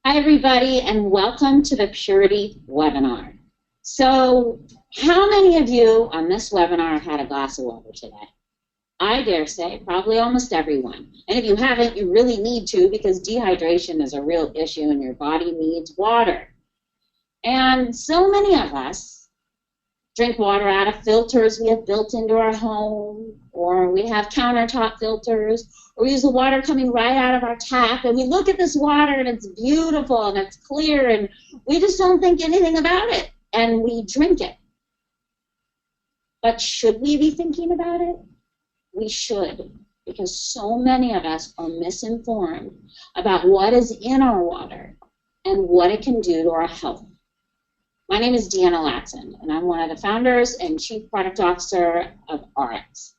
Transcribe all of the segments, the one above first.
Hi, everybody, and welcome to the Purity webinar. So, how many of you on this webinar had a glass of water today? I dare say probably almost everyone. And if you haven't, you really need to, because dehydration is a real issue and your body needs water. And so many of us drink water out of filters we have built into our home, or we have countertop filters, or we use the water coming right out of our tap, and we look at this water and it's beautiful and it's clear, and we just don't think anything about it, and we drink it. But should we be thinking about it? We should, because so many of us are misinformed about what is in our water and what it can do to our health. My name is Deanna Latson, and I'm one of the founders and Chief Product Officer of RX.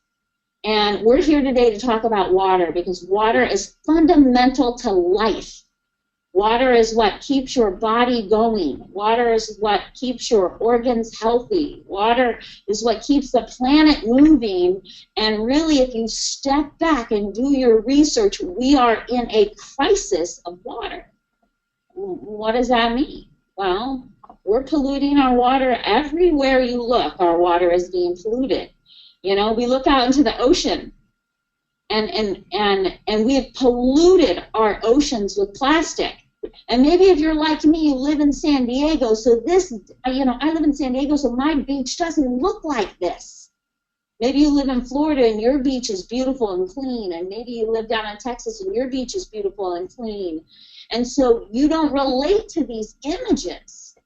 And we're here today to talk about water, because water is fundamental to life. Water is what keeps your body going. Water is what keeps your organs healthy. Water is what keeps the planet moving. And really, if you step back and do your research, we are in a crisis of water. What does that mean? Well, we're polluting our water everywhere you look. Our water is being polluted. You know, we look out into the ocean, and we've polluted our oceans with plastic. And maybe if you're like me, you live in San Diego, so this, you know, I live in San Diego, so my beach doesn't look like this. Maybe you live in Florida and your beach is beautiful and clean, and maybe you live down in Texas and your beach is beautiful and clean. And so you don't relate to these images.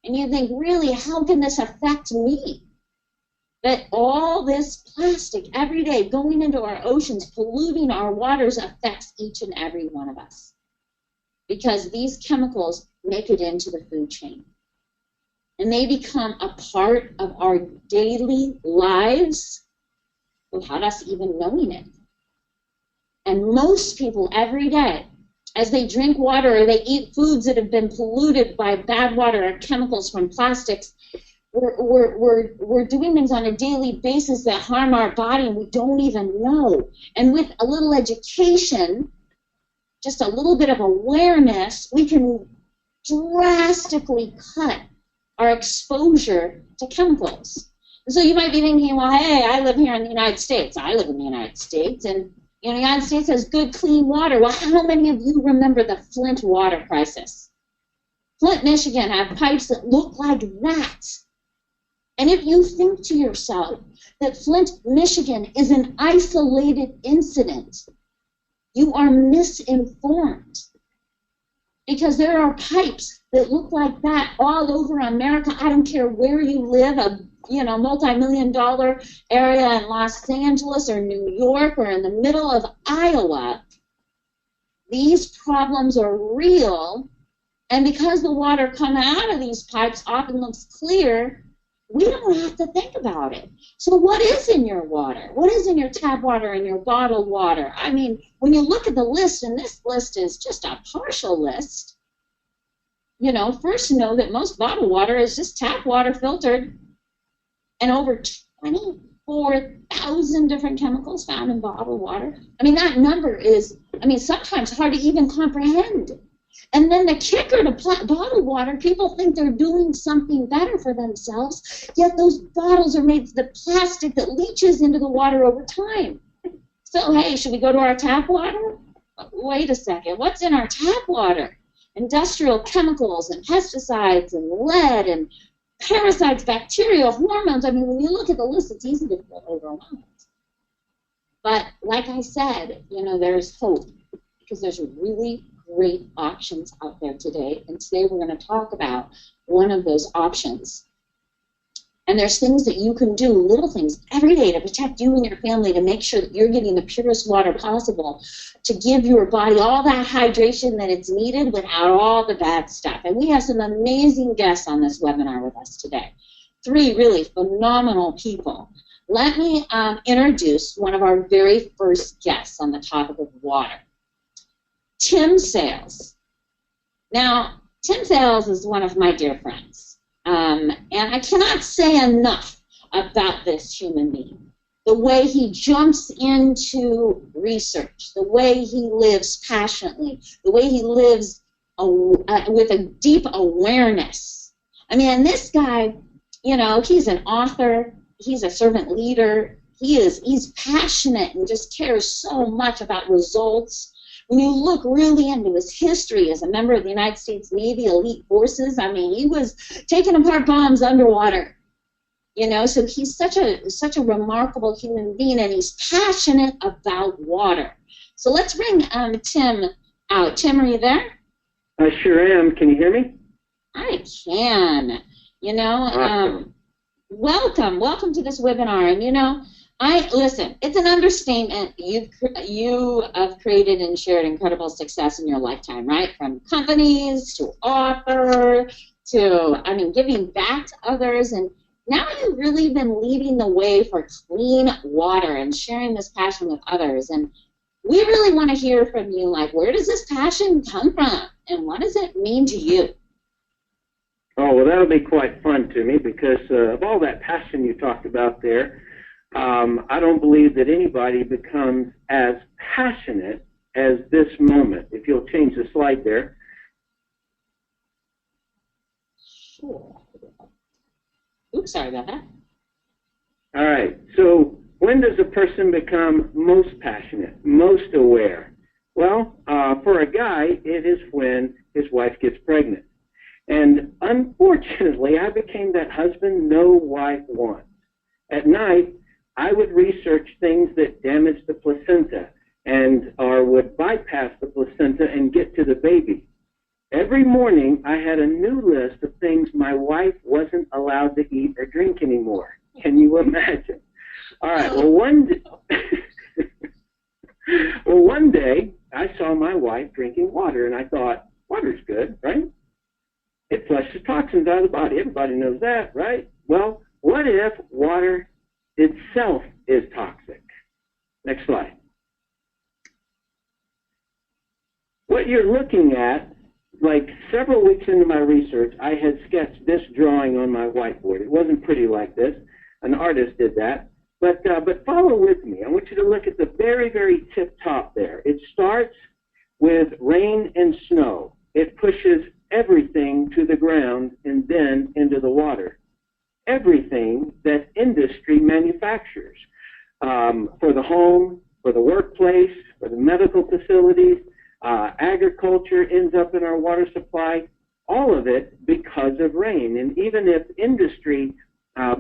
And you think, really, how can this affect me? That all this plastic every day going into our oceans, polluting our waters, affects each and every one of us. Because these chemicals make it into the food chain. And they become a part of our daily lives without us even knowing it. And most people every day, as they drink water or they eat foods that have been polluted by bad water or chemicals from plastics, we're doing things on a daily basis that harm our body and we don't even know. And with a little education, just a little bit of awareness, we can drastically cut our exposure to chemicals. And so you might be thinking, well, hey, I live here in the United States. I live in the United States, and the United States has good, clean water. Well, how many of you remember the Flint water crisis? Flint, Michigan have pipes that look like that. And if you think to yourself that Flint, Michigan is an isolated incident, you are misinformed. Because there are pipes that look like that all over America. I don't care where you live, a multi-million-dollar area in Los Angeles or New York or in the middle of Iowa. These problems are real, and because the water coming out of these pipes often looks clear, we don't have to think about it. So what is in your water? What is in your tap water and your bottled water? I mean, when you look at the list, and this list is just a partial list, first know that most bottled water is just tap water filtered, and over 24,000 different chemicals found in bottled water. I mean, that number is, sometimes hard to even comprehend. And then the kicker to bottled water, people think they're doing something better for themselves, yet those bottles are made of the plastic that leaches into the water over time. So, hey, should we go to our tap water? Wait a second, what's in our tap water? Industrial chemicals and pesticides and lead and parasites, bacteria, hormones. I mean, when you look at the list, it's easy to feel overwhelmed. But like I said, there's hope, because there's really great options out there today. And today we're going to talk about one of those options. And there's things that you can do, little things, every day to protect you and your family, to make sure that you're getting the purest water possible, to give your body all that hydration that it's needed without all the bad stuff. And we have some amazing guests on this webinar with us today. 3 really phenomenal people. Let me introduce one of our very first guests on the topic of water. Tim Sales. Now, Tim Sales is one of my dear friends. And I cannot say enough about this human being. The way he jumps into research, the way he lives passionately, the way he lives with a deep awareness. I mean, and this guy, you know, he's an author, he's a servant leader, he's passionate and just cares so much about results. When you look really into his history as a member of the United States Navy elite forces, I mean, he was taking apart bombs underwater. You know, so he's such a remarkable human being, and he's passionate about water. So let's bring Tim out. Tim, are you there? I sure am. Can you hear me? I can. You know, Awesome. welcome to this webinar. And you know, listen. It's an understatement. You have created and shared incredible success in your lifetime, right? From companies to author to, I mean, giving back to others, and now you've really been leading the way for clean water and sharing this passion with others. And we really want to hear from you, like, where does this passion come from? And what does it mean to you? Oh, well, that'll be quite fun to me because of all that passion you talked about there. I don't believe that anybody becomes as passionate as this moment. If you'll change the slide there. Sure. Oops, sorry about that. All right. So when does a person become most passionate, most aware? Well, for a guy, it is when his wife gets pregnant. And unfortunately, I became that husband no wife wants. At night, I would research things that damaged the placenta or would bypass the placenta and get to the baby. Every morning, I had a new list of things my wife wasn't allowed to eat or drink anymore. Can you imagine? All right, well, one day, I saw my wife drinking water, and I thought, water's good, right? It flushes toxins out of the body. Everybody knows that, right? Well, what if water itself is toxic? Next slide. What you're looking at, like several weeks into my research, I had sketched this drawing on my whiteboard. It wasn't pretty like this. An artist did that. But follow with me. I want you to look at the very, very tip top there. It starts with rain and snow. It pushes everything to the ground and then into the water. Everything that industry manufactures for the home, for the workplace, for the medical facilities, agriculture ends up in our water supply, all of it because of rain. And even if industry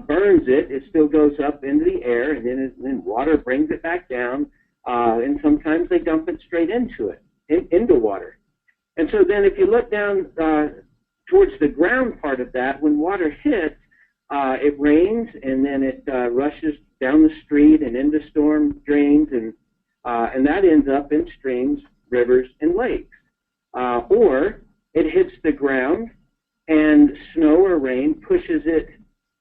burns it, it still goes up into the air, and then water brings it back down, and sometimes they dump it straight into water. And so then if you look down towards the ground part of that, when water hits, it rains, and then it rushes down the street and into storm drains, and that ends up in streams, rivers, and lakes. Or it hits the ground, and snow or rain pushes it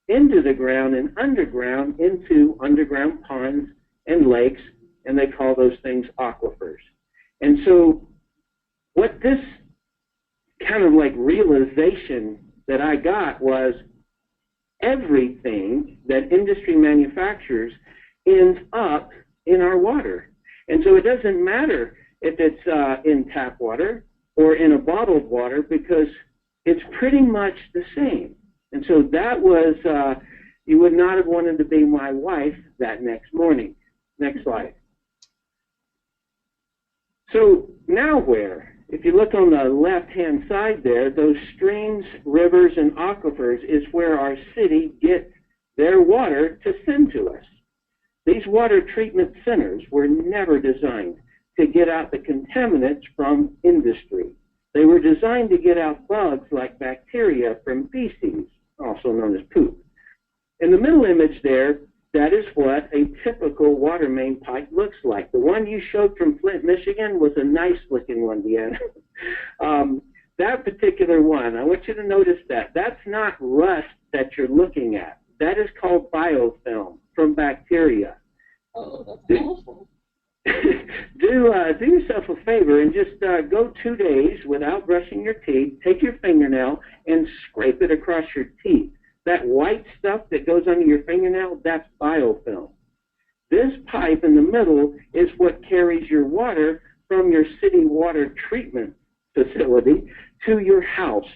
into the ground and underground into underground ponds and lakes, and they call those things aquifers. And so what this kind of like realization that I got was everything that industry manufactures ends up in our water. And so it doesn't matter if it's in tap water or in a bottled water, because it's pretty much the same. And so that was, you would not have wanted to be my wife that next morning. Next slide. So now where? If you look on the left-hand side there, those streams, rivers, and aquifers is where our city gets their water to send to us. These water treatment centers were never designed to get out the contaminants from industry. They were designed to get out bugs like bacteria from feces, also known as poop. In the middle image there, that is what a typical water main pipe looks like. The one you showed from Flint, Michigan was a nice looking one, Deanna. That particular one, I want you to notice that. That's not rust that you're looking at. That is called biofilm from bacteria. Oh, that's awful. Do yourself a favor and just go 2 days without brushing your teeth, take your fingernail and scrape it across your teeth. That white stuff that goes under your fingernail, that's biofilm. This pipe in the middle is what carries your water from your city water treatment facility to your house.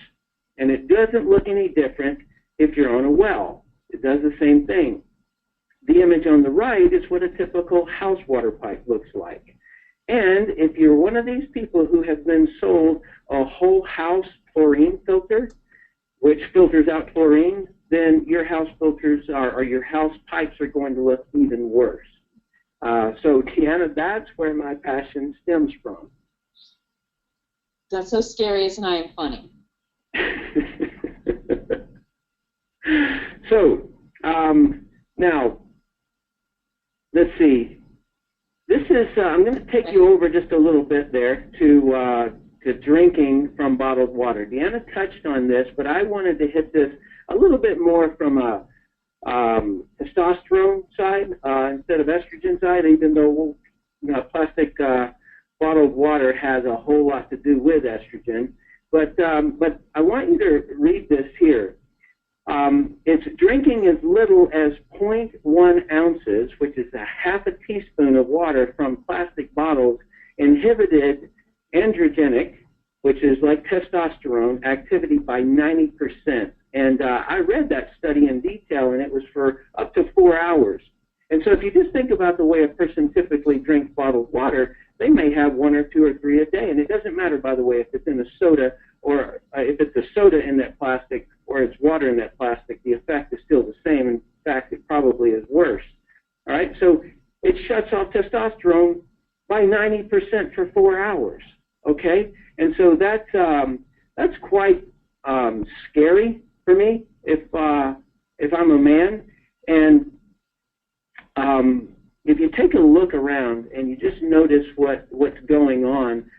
And it doesn't look any different if you're on a well. It does the same thing. The image on the right is what a typical house water pipe looks like. And if you're one of these people who have been sold a whole house chlorine filter, which filters out chlorine, then your house filters or your house pipes are going to look even worse. So, Deanna, that's where my passion stems from. That's so scary, it's not even funny. So, now, let's see. This is, I'm going to take you over just a little bit there to drinking from bottled water. Deanna touched on this, but I wanted to hit this a little bit more from a testosterone side instead of estrogen side, even though plastic bottled water has a whole lot to do with estrogen. But I want you to read this here. It's drinking as little as 0.1 ounces, which is a half a teaspoon of water from plastic bottles, inhibited androgenic, which is like testosterone, activity by 90%. And I read that study in detail, and it was for up to 4 hours. And so if you just think about the way a person typically drinks bottled water, they may have 1 or 2 or 3 a day. And it doesn't matter, by the way, if it's in a soda or if it's a soda in that plastic or it's water in that plastic, the effect is still the same. In fact, it probably is worse. All right, so it shuts off testosterone by 90% for 4 hours. Okay, and so that's quite scary for me if I'm a man. And if you take a look around and you just notice what's going on,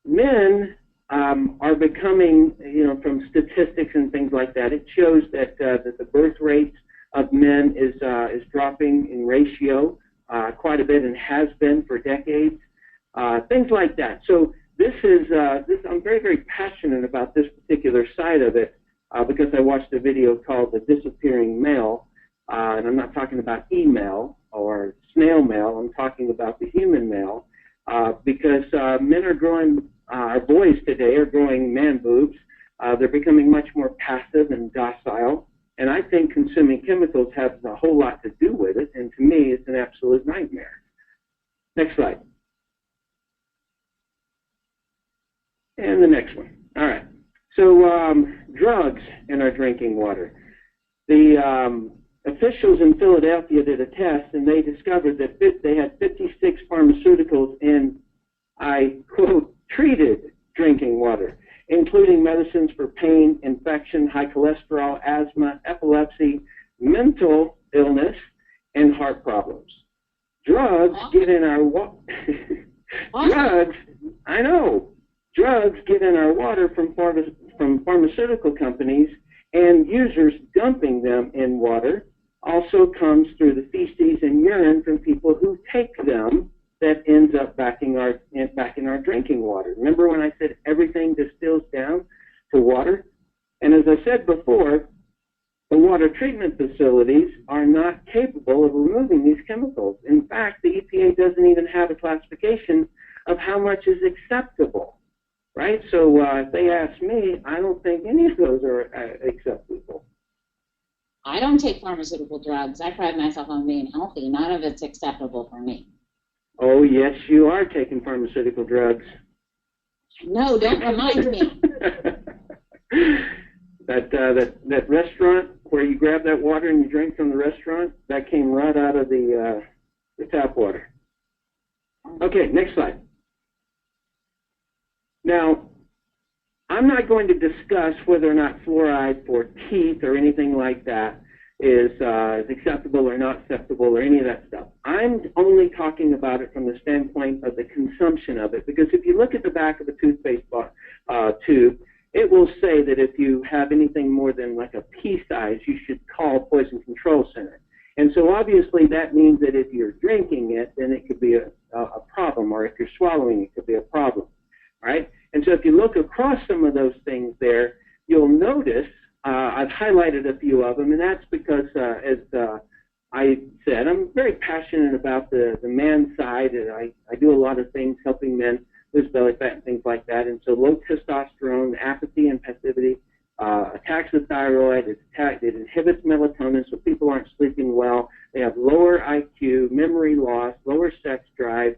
men are becoming, from statistics and things like that, it shows that the birth rates of men is dropping in ratio quite a bit and has been for decades, things like that. So this I'm very, very passionate about this particular side of it because I watched a video called The Disappearing Male, and I'm not talking about email or snail mail, I'm talking about the human male, because men are growing, our boys today are growing man boobs. They're becoming much more passive and docile, and I think consuming chemicals has a whole lot to do with it, and to me it's an absolute nightmare. Next slide. And the next one. All right. So drugs in our drinking water. The officials in Philadelphia did a test, and they discovered that they had 56 pharmaceuticals in, I quote, treated drinking water, including medicines for pain, infection, high cholesterol, asthma, epilepsy, mental illness, and heart problems. Drugs get in our drugs, I know. Drugs get in our water from pharmaceutical companies, and users dumping them in water also comes through the feces and urine from people who take them that ends up back in our drinking water. Remember when I said everything distills down to water? And as I said before, the water treatment facilities are not capable of removing these chemicals. In fact, the EPA doesn't even have a classification of how much is acceptable. Right? So if they ask me, I don't think any of those are acceptable. I don't take pharmaceutical drugs. I pride myself on being healthy. None of it's acceptable for me. Oh, yes, you are taking pharmaceutical drugs. No, don't remind me. That restaurant where you grab that water and you drink from the restaurant, that came right out of the tap water. Okay, next slide. Now, I'm not going to discuss whether or not fluoride for teeth or anything like that is acceptable or not acceptable or any of that stuff. I'm only talking about it from the standpoint of the consumption of it, because if you look at the back of a toothpaste tube, it will say that if you have anything more than like a pea size, you should call Poison Control Center. And so obviously that means that if you're drinking it, then it could be a problem, or if you're swallowing it could be a problem. Right? And so if you look across some of those things there, you'll notice I've highlighted a few of them, and that's because, as I said, I'm very passionate about the man side, and I do a lot of things helping men lose belly fat and things like that. And so low testosterone, apathy and passivity, attacks the thyroid, it inhibits melatonin, so people aren't sleeping well. They have lower IQ, memory loss, lower sex drive.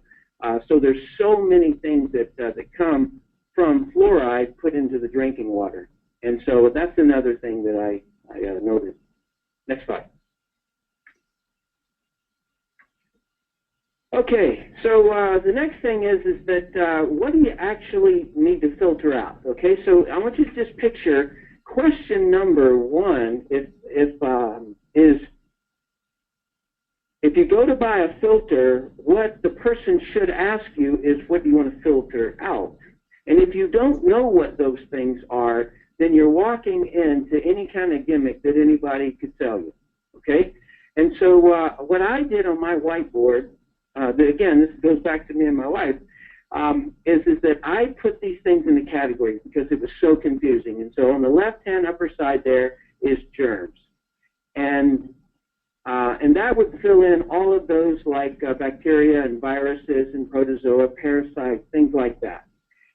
So there's so many things that come from fluoride put into the drinking water. And so that's another thing that I noticed. Next slide. Okay, so the next thing is that what do you actually need to filter out? Okay, so I want you to just picture question number one is if you go to buy a filter, what the person should ask you is, what do you want to filter out? And if you don't know what those things are, then you're walking into any kind of gimmick that anybody could sell you, okay? And so what I did on my whiteboard, again, this goes back to me and my wife, is that I put these things into categories because it was so confusing. And so on the left-hand upper side there is germs. And that would fill in all of those like bacteria and viruses and protozoa, parasites, things like that.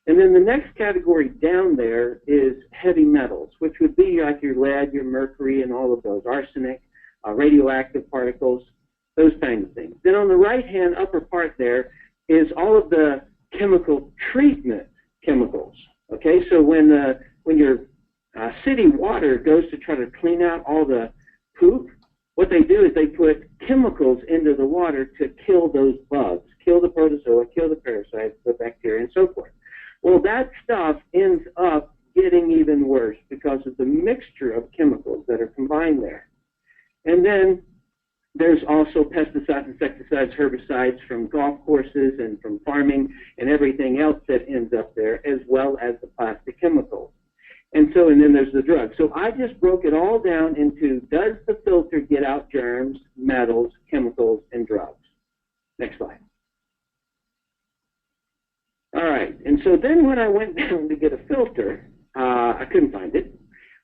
And then the next category down there is heavy metals, which would be like your lead, your mercury, and all of those, arsenic, radioactive particles, those kinds of things. Then on the right-hand upper part there is all of the chemical treatment chemicals. Okay, so when your city water goes to try to clean out all the poop, what they do is they put chemicals into the water to kill those bugs, kill the protozoa, kill the parasites, the bacteria, and so forth. Well, that stuff ends up getting even worse because of the mixture of chemicals that are combined there. And then there's also pesticides, insecticides, herbicides from golf courses and from farming and everything else that ends up there, as well as the plastic chemicals. And then there's the drugs. So I just broke it all down into, does the filter get out germs, metals, chemicals, and drugs? Next slide. All right, and so then when I went down to get a filter, I couldn't find it.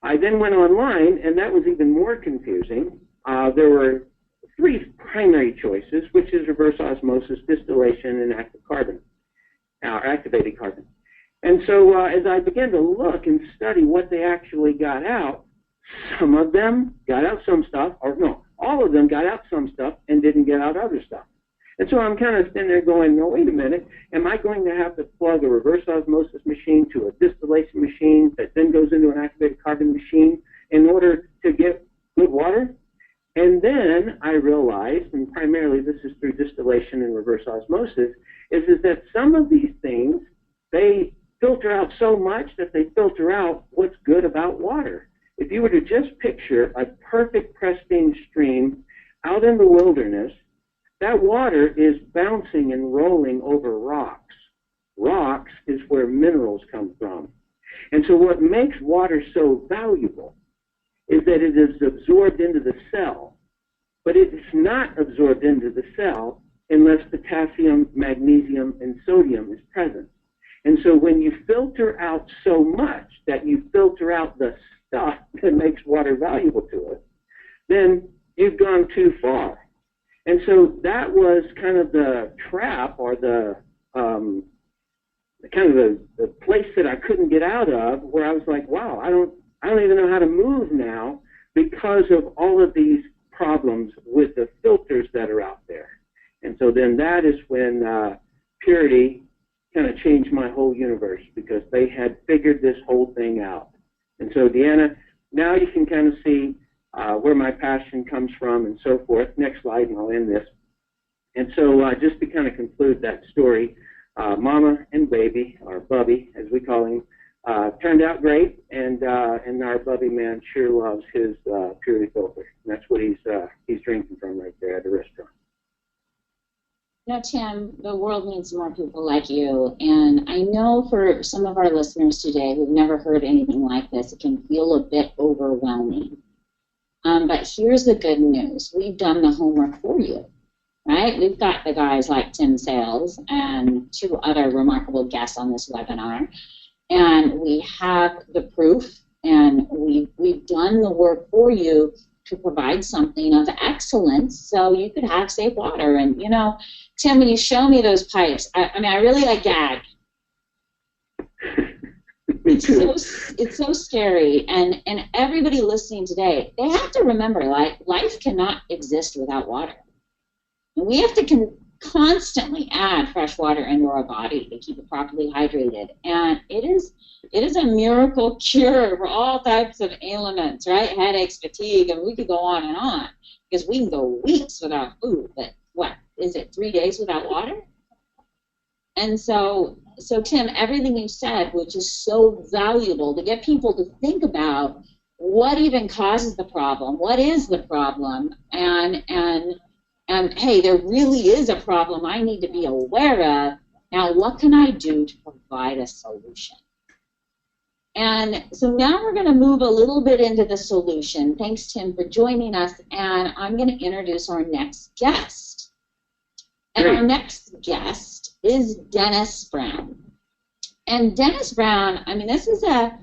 I then went online, and that was even more confusing. There were three primary choices, which is reverse osmosis, distillation, and active carbon, activated carbon. And so as I began to look and study what they actually got out, some of them got out some stuff, or no, all of them got out some stuff and didn't get out other stuff. And so I'm kind of standing there going, no, wait a minute, am I going to have to plug a reverse osmosis machine to a distillation machine that then goes into an activated carbon machine in order to get good water? And then I realized, and primarily this is through distillation and reverse osmosis, is that some of these things, they filter out so much that they filter out what's good about water. If you were to just picture a perfect pristine stream out in the wilderness, that water is bouncing and rolling over rocks. Rocks is where minerals come from. And so what makes water so valuable is that it is absorbed into the cell, but it is not absorbed into the cell unless potassium, magnesium, and sodium is present. And so when you filter out so much that you filter out the stuff that makes water valuable to us, then you've gone too far. And so that was kind of the trap, or the place that I couldn't get out of, where I was like, wow, I don't even know how to move now because of all of these problems with the filters that are out there. And so then that is when Puritii kind of changed my whole universe, because they had figured this whole thing out. And so, Deanna, now you can kind of see where my passion comes from and so forth. Next slide, and I'll end this. And so just to kind of conclude that story, Mama and Baby, or Bubby, as we call him, turned out great, and our Bubby man sure loves his Puritii filter. And that's what he's drinking from right there at the restaurant. You know, Tim, the world needs more people like you, and I know for some of our listeners today who've never heard anything like this, it can feel a bit overwhelming. But here's the good news. We've done the homework for you, right? We've got the guys like Tim Sales and two other remarkable guests on this webinar, and we have the proof, and we've done the work for you to provide something of excellence so you could have safe water. And, you know, Tim, when you show me those pipes, I mean, I really gag It's so scary, and everybody listening today, they have to remember, like, life cannot exist without water. And we have to constantly add fresh water into our body to keep it properly hydrated. And it is a miracle cure for all types of ailments, right? Headaches, fatigue, and we could go on, because we can go weeks without food. But what is it? 3 days without water? And so Tim, everything you said, which is so valuable to get people to think about what even causes the problem, what is the problem, and hey, there really is a problem I need to be aware of. Now, what can I do to provide a solution? And so now we're going to move a little bit into the solution. Thanks, Tim, for joining us, and I'm going to introduce our next guest. And our next guest is Dennis Brown. And Dennis Brown, I mean, this is a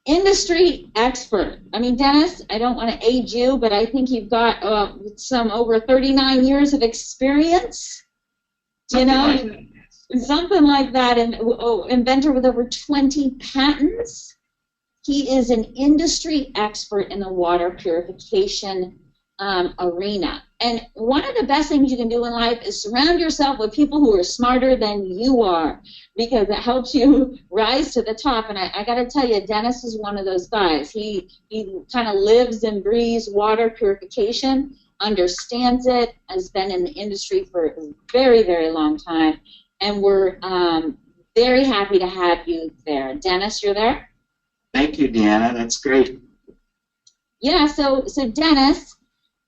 industry expert. I mean, Dennis, I don't want to age you, but I think you've got some over 39 years of experience, something like that, and inventor with over 20 patents. He is an industry expert in the water purification arena. And one of the best things you can do in life is surround yourself with people who are smarter than you are, because it helps you rise to the top. And I got to tell you, Dennis is one of those guys. He kind of lives and breathes water purification, understands it, has been in the industry for a very, very long time. And we're very happy to have you there. Dennis, you're there? Thank you, Deanna. That's great. Yeah, so Dennis,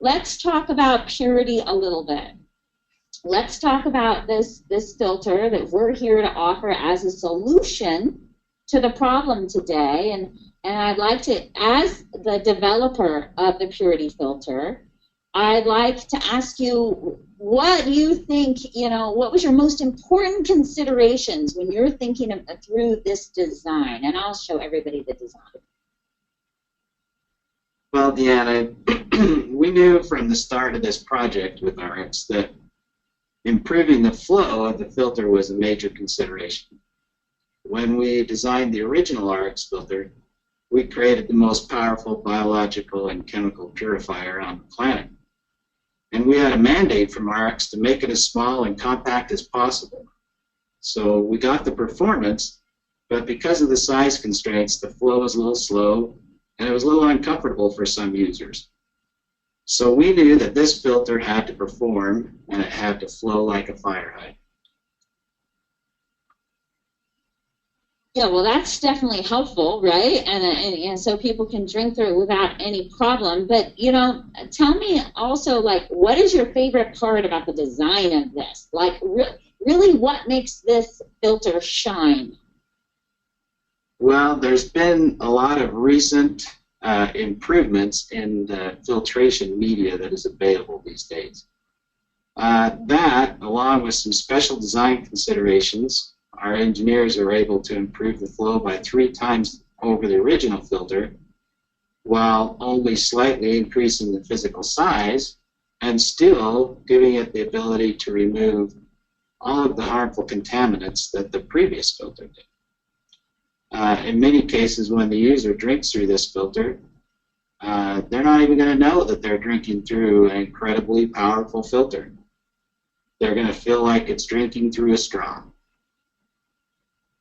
let's talk about Puritii a little bit. Let's talk about this filter that we're here to offer as a solution to the problem today. And I'd like to, as the developer of the Puritii filter, I'd like to ask you what you think, what was your most important considerations when you're thinking through this design? And I'll show everybody the design. Well, Deanna, we knew from the start of this project with RX that improving the flow of the filter was a major consideration. When we designed the original RX filter, we created the most powerful biological and chemical purifier on the planet. And we had a mandate from RX to make it as small and compact as possible. So we got the performance, but because of the size constraints, the flow was a little slow, and it was a little uncomfortable for some users. So we knew that this filter had to perform, and it had to flow like a fire hydrant. Yeah, well, that's definitely helpful, right? And so people can drink through it without any problem. But, tell me also, what is your favorite part about the design of this? Really what makes this filter shine? Well, there's been a lot of recent improvements in the filtration media that is available these days. That, along with some special design considerations, our engineers are able to improve the flow by 3 times over the original filter, while only slightly increasing the physical size and still giving it the ability to remove all of the harmful contaminants that the previous filter did. In many cases, when the user drinks through this filter, they're not even going to know that they're drinking through an incredibly powerful filter. They're going to feel like it's drinking through a straw.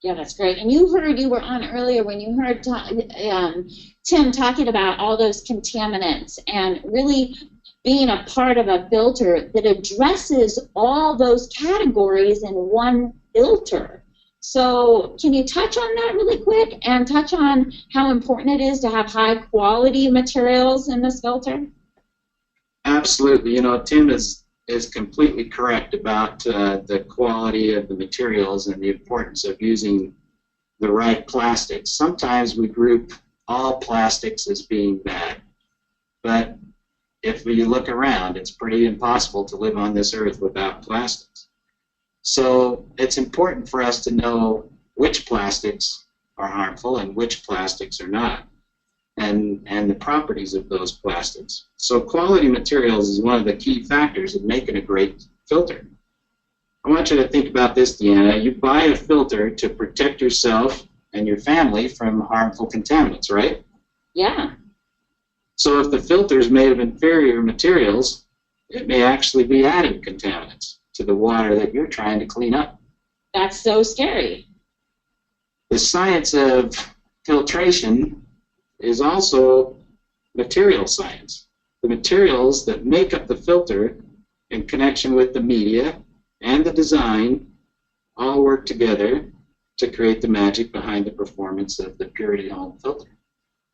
Yeah, that's great. And you were on earlier when you heard Tim talking about all those contaminants and really being a part of a filter that addresses all those categories in one filter. So can you touch on that really quick and touch on how important it is to have high quality materials in this filter? Absolutely. Tim is completely correct about the quality of the materials and the importance of using the right plastics. Sometimes we group all plastics as being bad, but if you look around, it's pretty impossible to live on this earth without plastics. So it's important for us to know which plastics are harmful and which plastics are not, and the properties of those plastics. So quality materials is one of the key factors of making a great filter. I want you to think about this, Deanna. You buy a filter to protect yourself and your family from harmful contaminants, right? Yeah. So if the filter is made of inferior materials, it may actually be adding contaminants to the water that you're trying to clean up. That's so scary. The science of filtration is also material science. The materials that make up the filter in connection with the media and the design all work together to create the magic behind the performance of the Puritii home filter.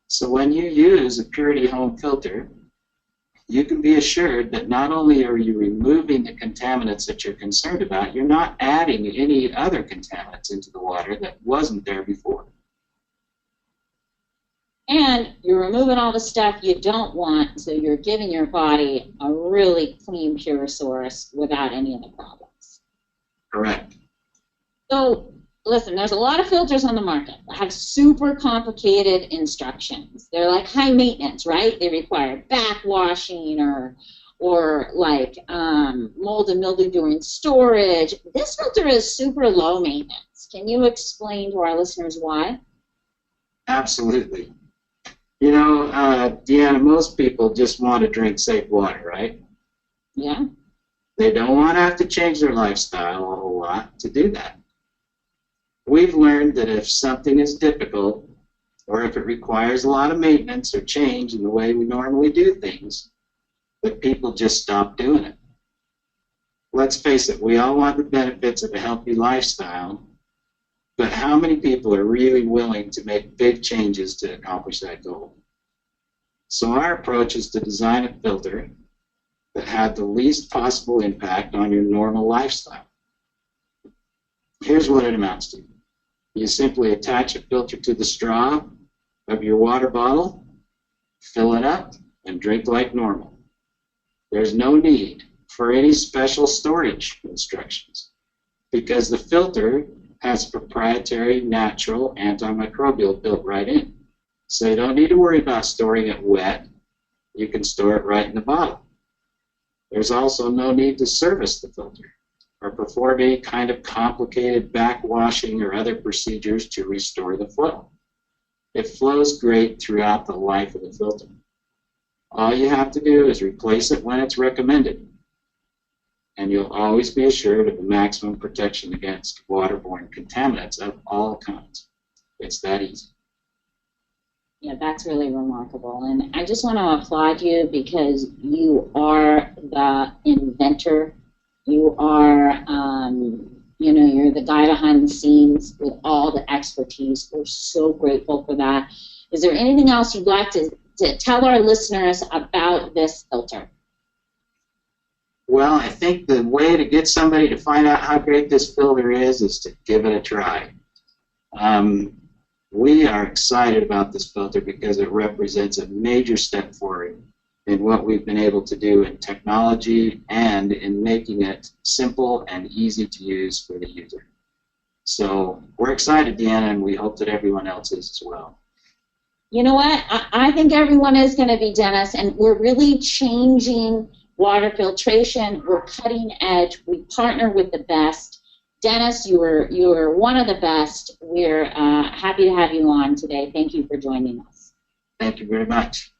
So when you use a Puritii home filter, you can be assured that not only are you removing the contaminants that you're concerned about, you're not adding any other contaminants into the water that wasn't there before. And you're removing all the stuff you don't want, so you're giving your body a really clean, pure source without any of the problems. Correct. So, listen, there's a lot of filters on the market that have super complicated instructions. They're like high maintenance, right? They require backwashing or like mold and mildew during storage. This filter is super low maintenance. Can you explain to our listeners why? Absolutely. You know, Deanna, most people just want to drink safe water, right? Yeah. They don't want to have to change their lifestyle a whole lot to do that. We've learned that if something is difficult, or if it requires a lot of maintenance or change in the way we normally do things, that people just stop doing it. Let's face it, we all want the benefits of a healthy lifestyle, but how many people are really willing to make big changes to accomplish that goal? So our approach is to design a filter that had the least possible impact on your normal lifestyle. Here's what it amounts to. You simply attach a filter to the straw of your water bottle, fill it up, and drink like normal. There's no need for any special storage instructions because the filter has proprietary natural antimicrobial built right in. So you don't need to worry about storing it wet. You can store it right in the bottle. There's also no need to service the filter or perform any kind of complicated backwashing or other procedures to restore the flow. It flows great throughout the life of the filter. All you have to do is replace it when it's recommended, and you'll always be assured of the maximum protection against waterborne contaminants of all kinds. It's that easy. Yeah, that's really remarkable. And I just want to applaud you because you are the inventor. You are, you're the guy behind the scenes with all the expertise. We're so grateful for that. Is there anything else you'd like to tell our listeners about this filter? Well, I think the way to get somebody to find out how great this filter is to give it a try. We are excited about this filter because it represents a major step forward in what we've been able to do in technology and in making it simple and easy to use for the user. So we're excited, Deanna, and we hope that everyone else is as well. You know what? I think everyone is going to be, Dennis, and we're really changing water filtration. We're cutting edge. We partner with the best. Dennis, you are one of the best. We're happy to have you on today. Thank you for joining us. Thank you very much.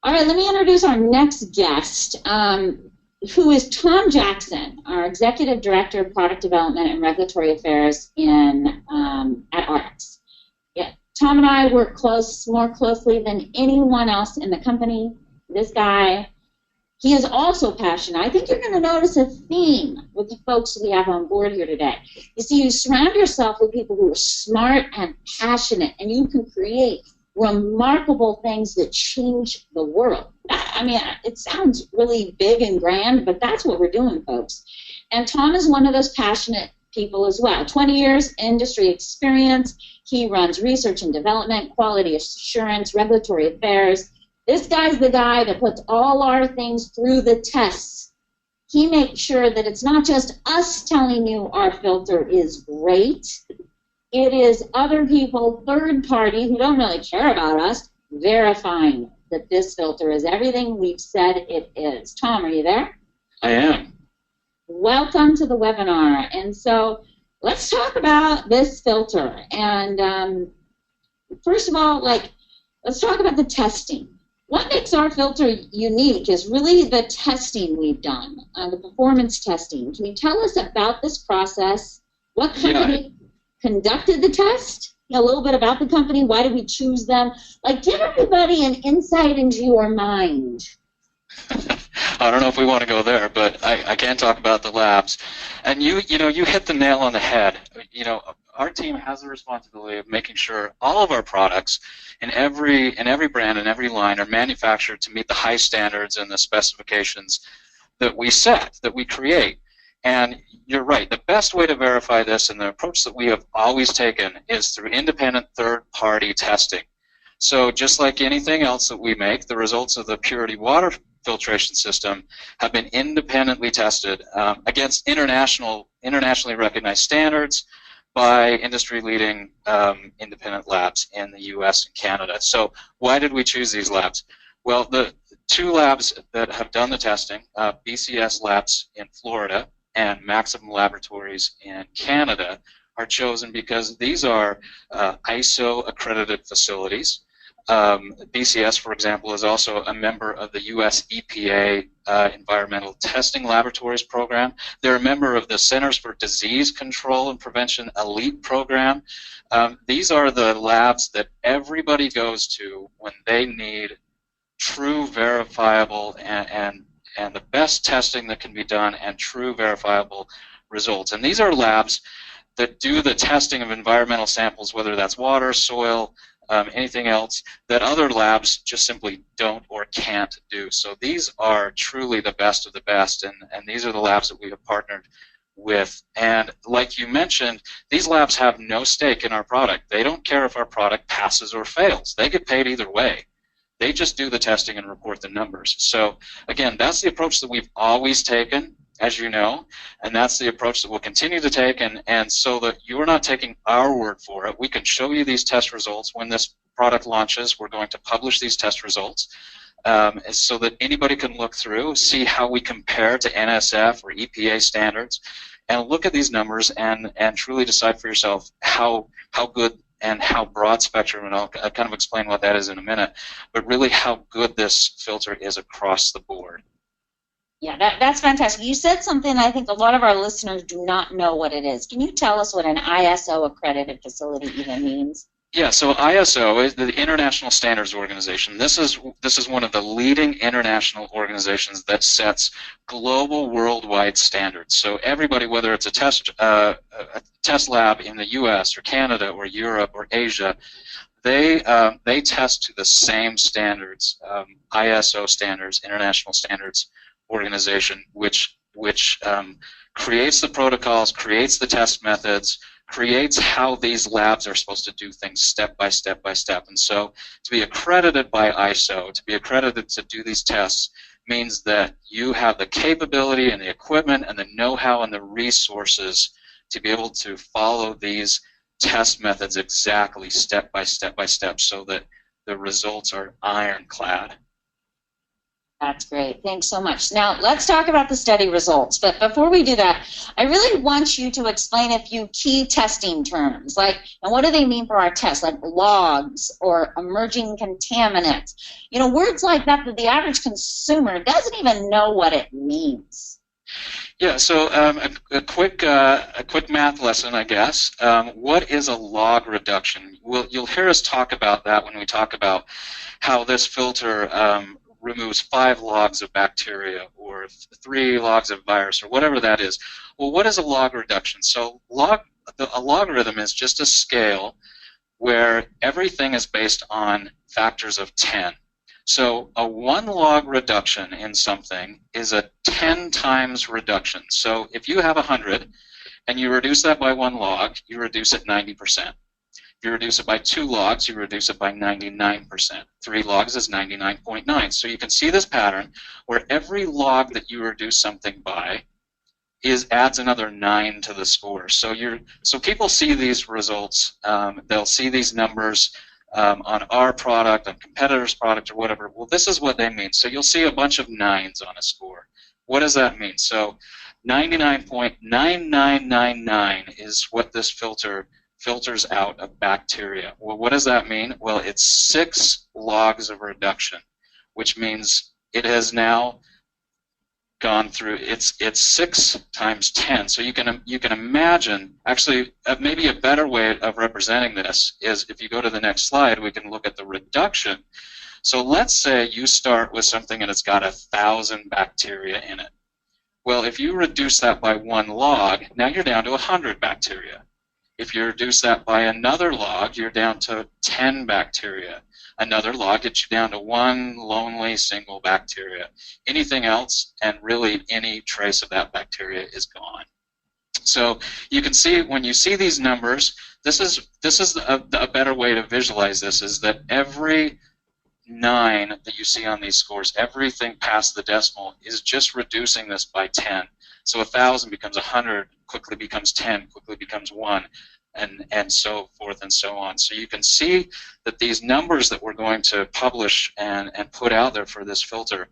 All right, let me introduce our next guest, who is Tom Jackson, our Executive Director of Product Development and Regulatory Affairs at Arx. Yeah, Tom and I work more closely than anyone else in the company. This guy, he is also passionate. I think you're going to notice a theme with the folks we have on board here today. You see, you surround yourself with people who are smart and passionate, and you can create remarkable things that change the world. I mean, it sounds really big and grand, but that's what we're doing, folks. And Tom is one of those passionate people as well. 20 years industry experience. He runs research and development, quality assurance, regulatory affairs. This guy's the guy that puts all our things through the tests. He makes sure that it's not just us telling you our filter is great. It is other people, third party, who don't really care about us, verifying that this filter is everything we've said it is. Tom, are you there? I am. Welcome to the webinar. And so let's talk about this filter. And first of all, let's talk about the testing. What makes our filter unique is really the testing we've done, the performance testing. Can you tell us about this process? What company conducted the test? A little bit about the company. Why did we choose them? Give everybody an insight into your mind. I don't know if we want to go there, but I can talk about the labs. And you hit the nail on the head. Our team has the responsibility of making sure all of our products in every brand and every line are manufactured to meet the high standards and the specifications that we set, that we create. And you're right, the best way to verify this, and the approach that we have always taken, is through independent third-party testing. So just like anything else that we make, the results of the Puritii water filtration system have been independently tested against internationally recognized standards by industry-leading independent labs in the US and Canada. So why did we choose these labs? Well, the two labs that have done the testing, BCS Labs in Florida and Maximum Laboratories in Canada, are chosen because these are ISO-accredited facilities. BCS, for example, is also a member of the US EPA Environmental Testing Laboratories Program. They're a member of the Centers for Disease Control and Prevention Elite Program. These are the labs that everybody goes to when they need true, verifiable, and the best testing that can be done and true, verifiable results. And these are labs that do the testing of environmental samples, whether that's water, soil, anything else that other labs just simply don't or can't do. So these are truly the best of the best, and these are the labs that we have partnered with. And like you mentioned, these labs have no stake in our product. They don't care if our product passes or fails. They get paid either way. They just do the testing and report the numbers. So again, that's the approach that we've always taken, as you know, and that's the approach that we'll continue to take, and so that you're not taking our word for it. We can show you these test results. When this product launches, we're going to publish these test results so that anybody can look through, see how we compare to NSF or EPA standards, and look at these numbers and truly decide for yourself how good and how broad spectrum, and I'll kind of explain what that is in a minute, but really how good this filter is across the board. Yeah, that's fantastic. You said something I think a lot of our listeners do not know what it is. Can you tell us what an ISO accredited facility even means? Yeah, so ISO is the International Standards Organization. This is one of the leading international organizations that sets global, worldwide standards. So everybody, whether it's a test lab in the U.S. or Canada or Europe or Asia, they test to the same standards, ISO standards, International Standards Organization, which creates the protocols, creates the test methods, creates how these labs are supposed to do things step by step by step. And so to be accredited by ISO, to be accredited to do these tests, means that you have the capability and the equipment and the know-how and the resources to be able to follow these test methods exactly step by step by step so that the results are ironclad. That's great. Thanks so much. Now, let's talk about the study results. But before we do that, I really want you to explain a few key testing terms. And what do they mean for our tests, like logs or emerging contaminants? Words like that the average consumer doesn't even know what it means. Yeah, so a quick math lesson, I guess. What is a log reduction? You'll hear us talk about that when we talk about how this filter removes 5 logs of bacteria or 3 logs of virus or whatever that is. Well, what is a log reduction? So a logarithm is just a scale where everything is based on factors of 10. So a 1 log reduction in something is a 10 times reduction. So if you have 100 and you reduce that by 1 log, you reduce it 90%. If you reduce it by 2 logs, you reduce it by 99%. 3 logs is 99.9. So you can see this pattern where every log that you reduce something by adds another 9 to the score. So people see these results. They'll see these numbers on our product, on competitors' product, or whatever. Well, this is what they mean. So you'll see a bunch of 9s on a score. What does that mean? So 99.9999 is what this filter filters out of bacteria. Well, what does that mean? Well, it's 6 logs of reduction, which means it has now gone through, it's 6 times 10. So you can imagine, actually, maybe a better way of representing this is if you go to the next slide, we can look at the reduction. So let's say you start with something and it's got 1,000 bacteria in it. Well, if you reduce that by 1 log, now you're down to 100 bacteria. If you reduce that by another log, you're down to 10 bacteria. Another log gets you down to 1 lonely single bacteria. Anything else, and really any trace of that bacteria is gone. So you can see, when you see these numbers, this is a better way to visualize this, is that every 9 that you see on these scores, everything past the decimal is just reducing this by 10. So 1,000 becomes 100, quickly becomes 10, quickly becomes 1, and so forth and so on. So you can see that these numbers that we're going to publish and put out there for this filter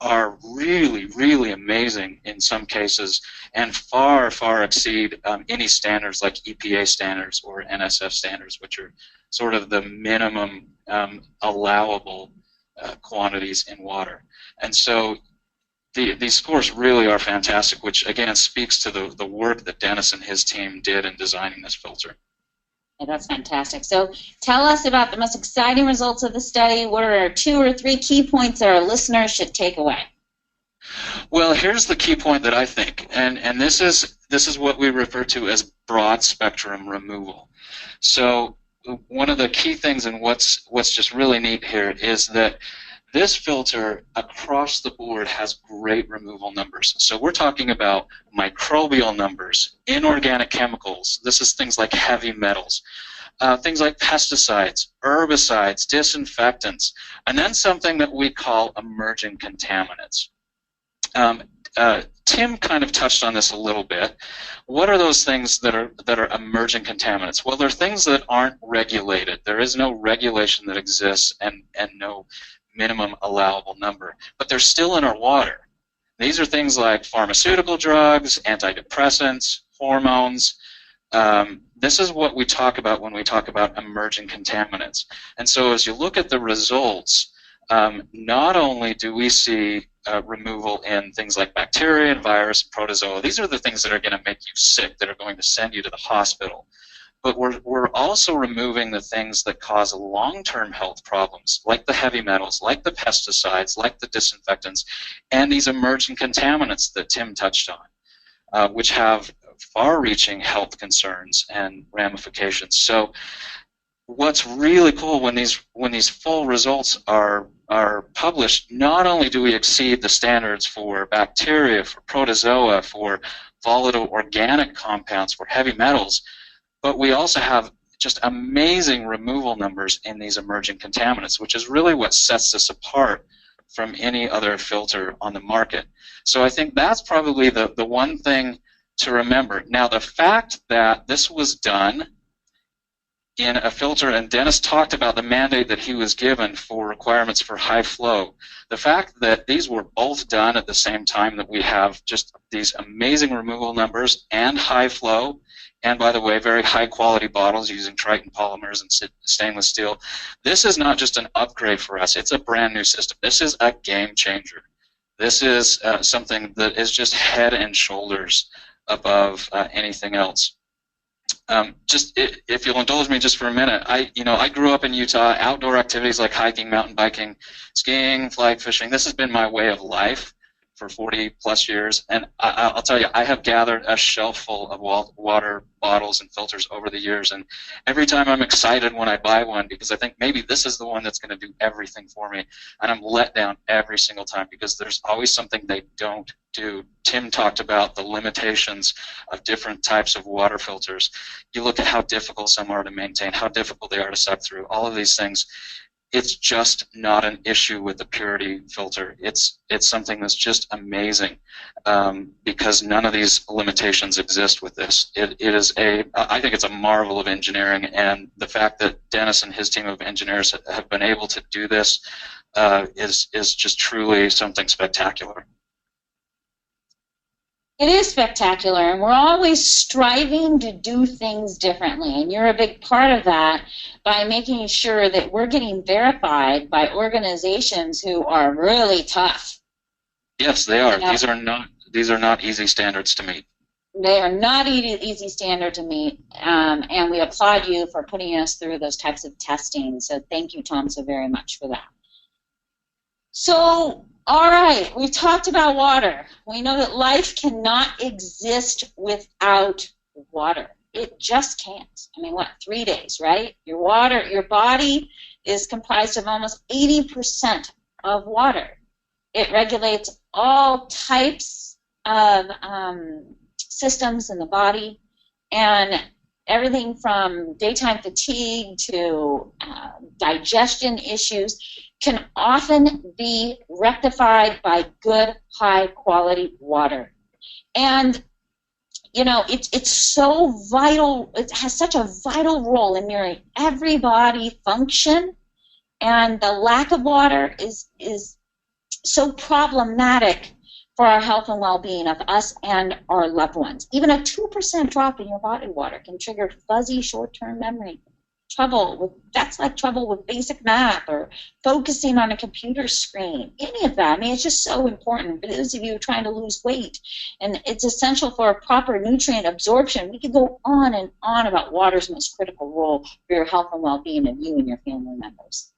are really, really amazing in some cases, and far, far exceed any standards like EPA standards or NSF standards, which are sort of the minimum allowable quantities in water. And so these scores really are fantastic, which again speaks to the work that Dennis and his team did in designing this filter. Yeah, that's fantastic. So tell us about the most exciting results of the study. What are 2 or 3 key points that our listeners should take away? Well, here's the key point that I think, and this is what we refer to as broad spectrum removal. So one of the key things, and what's just really neat here, is that this filter across the board has great removal numbers. So we're talking about microbial numbers, inorganic chemicals. This is things like heavy metals, things like pesticides, herbicides, disinfectants, and then something that we call emerging contaminants. Tim kind of touched on this a little bit. What are those things that are emerging contaminants? Well, they're things that aren't regulated. There is no regulation that exists, and no minimum allowable number, but they're still in our water. These are things like pharmaceutical drugs, antidepressants, hormones. This is what we talk about when we talk about emerging contaminants. And so as you look at the results, not only do we see removal in things like bacteria and virus and protozoa, these are the things that are going to make you sick, that are going to send you to the hospital. But we're also removing the things that cause long-term health problems, like the heavy metals, like the pesticides, like the disinfectants, and these emerging contaminants that Tim touched on, which have far-reaching health concerns and ramifications. So what's really cool when these full results are published, not only do we exceed the standards for bacteria, for protozoa, for volatile organic compounds, for heavy metals, but we also have just amazing removal numbers in these emerging contaminants, which is really what sets this apart from any other filter on the market. So I think that's probably the one thing to remember. Now, the fact that this was done in a filter, and Dennis talked about the mandate that he was given for requirements for high flow, the fact that these were both done at the same time, that we have just these amazing removal numbers and high flow, and by the way, very high quality bottles using Triton polymers and stainless steel. This is not just an upgrade for us, it's a brand new system. This is a game changer. This is something that is just head and shoulders above anything else. If you'll indulge me just for a minute, I grew up in Utah. Outdoor activities like hiking, mountain biking, skiing, flag fishing, this has been my way of life for 40 plus years, and I'll tell you, I have gathered a shelf full of water bottles and filters over the years, and every time I'm excited when I buy one, because I think maybe this is the one that's going to do everything for me, and I'm let down every single time because there's always something they don't do. Tim talked about the limitations of different types of water filters. You look at how difficult some are to maintain, how difficult they are to suck through, all of these things. It's just not an issue with the Puritii filter. It's something that's just amazing because none of these limitations exist with this. I think it's a marvel of engineering, and the fact that Dennis and his team of engineers have been able to do this is just truly something spectacular. It is spectacular, and we're always striving to do things differently, and you're a big part of that by making sure that we're getting verified by organizations who are really tough. Yes, they are. You know, These are not easy standards to meet. they are not easy standard to meet, and we applaud you for putting us through those types of testing. So thank you, Tom, so very much for that. So, all right, we talked about water. We know that life cannot exist without water. It just can't. I mean, what, 3 days, right? Your body is comprised of almost 80% of water. It regulates all types of systems in the body, and everything from daytime fatigue to digestion issues can often be rectified by good, high-quality water. And, you know, it's so vital. It has such a vital role in nearly every body function, and the lack of water is so problematic for our health and well-being of us and our loved ones. Even a 2% drop in your body water can trigger fuzzy short-term memory, that's like trouble with basic math or focusing on a computer screen, any of that. I mean, it's just so important for those of you trying to lose weight, and it's essential for a proper nutrient absorption. We could go on and on about water's most critical role for your health and well-being of you and your family members.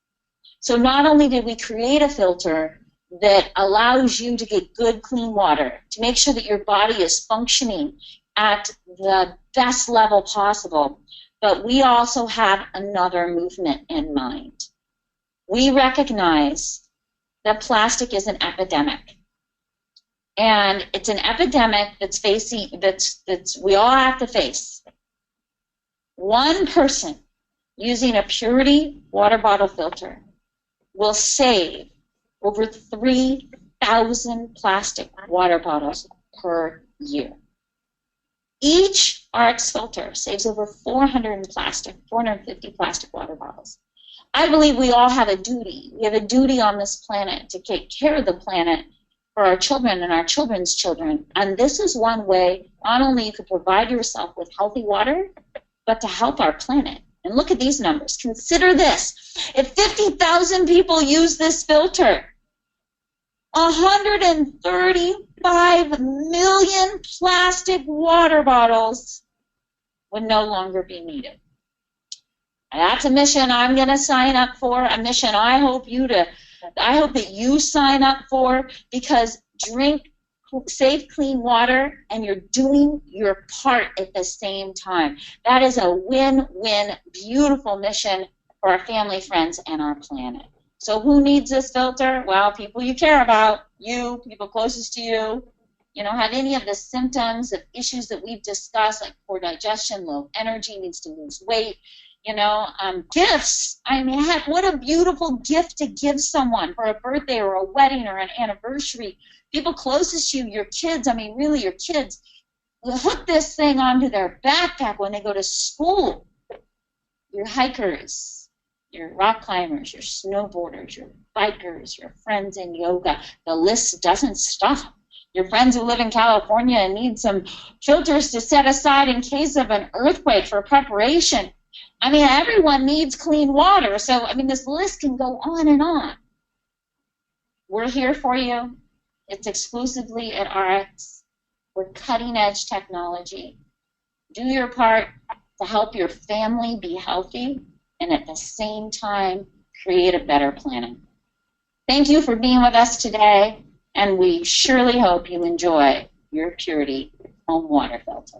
So not only did we create a filter that allows you to get good, clean water, to make sure that your body is functioning at the best level possible, but we also have another movement in mind. We recognize that plastic is an epidemic. And it's an epidemic that's we all have to face. One person using a Puritii water bottle filter will save over 3,000 plastic water bottles per year. Each RX filter saves over 450 plastic water bottles. I believe we all have a duty. We have a duty on this planet to take care of the planet for our children and our children's children. And this is one way not only you could provide yourself with healthy water, but to help our planet. And look at these numbers. Consider this. If 50,000 people use this filter, 135 million plastic water bottles would no longer be needed. That's a mission I'm going to sign up for, a mission I hope that you sign up for, because drink safe, clean water, and you're doing your part at the same time. That is a win-win, beautiful mission for our family, friends, and our planet. So who needs this filter? Well, people you care about, you, people closest to you, have any of the symptoms of issues that we've discussed, like poor digestion, low energy, needs to lose weight, gifts. I mean, heck, what a beautiful gift to give someone for a birthday or a wedding or an anniversary. People closest to you, your kids, I mean, really your kids, will hook this thing onto their backpack when they go to school. Your hikers, your rock climbers, your snowboarders, your bikers, your friends in yoga. The list doesn't stop. Your friends who live in California and need some filters to set aside in case of an earthquake for preparation. I mean, everyone needs clean water. So, I mean, this list can go on and on. We're here for you. It's exclusively at RX. We're cutting-edge technology. Do your part to help your family be healthy and at the same time create a better planet. Thank you for being with us today, and we surely hope you enjoy your Puritii home water filter.